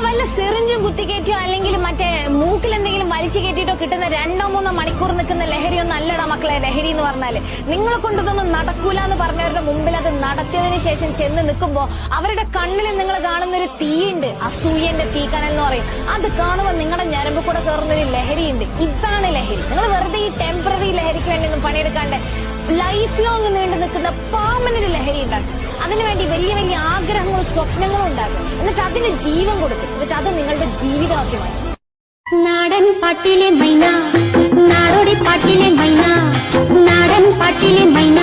വല്ല സിറിഞ്ചും കുത്തിക്കയറ്റോ അല്ലെങ്കിൽ മറ്റേ മൂക്കിൽ എന്തെങ്കിലും വലിച്ചു കയറ്റിട്ടോ കിട്ടുന്ന 2-3 മണിക്കൂർ നിൽക്കുന്ന ലഹരിയൊന്നും അല്ലടാ മക്കളെ ലഹരി എന്ന് പറഞ്ഞാല്. നിങ്ങളെ കൊണ്ടതൊന്നും നടക്കൂല എന്ന് പറഞ്ഞവരുടെ മുമ്പിൽ അത് നടത്തിയതിനു ശേഷം ചെന്ന് നിൽക്കുമ്പോ അവരുടെ കണ്ണിൽ നിങ്ങൾ കാണുന്ന ഒരു തീയുണ്ട്, അസൂയന്റെ തീക്കനൽ എന്ന് പറയും. അത് കാണുമ്പോൾ നിങ്ങളുടെ ഞരമ്പ് കൂടെ കയറുന്ന ഒരു ലഹരിയുണ്ട്. ഇതാണ് ലഹരി. നിങ്ങൾ വെറുതെ ഈ ടെമ്പററി ലഹരിക്ക് വേണ്ടി ഒന്നും പണിയെടുക്കാണ്ട് ലൈഫ് ലോങ് നീണ്ടു നിൽക്കുന്ന പെർമനന്റ് ലഹരി ഉണ്ടാക്കും. അതിനുവേണ്ടി വലിയ വലിയ ആഗ്രഹങ്ങളും സ്വപ്നങ്ങളും ഉണ്ടാക്കും. എന്നിട്ട് അതിന് ജീവൻ കൊടുക്കും. എന്നിട്ട് അത് നിങ്ങളുടെ ജീവിതമാക്കി മാറ്റും. നാടൻ പാട്ടിലെ മൈന, നാടോടി പാട്ടിലെ മൈന, നാടൻ പാട്ടിലെ മൈന.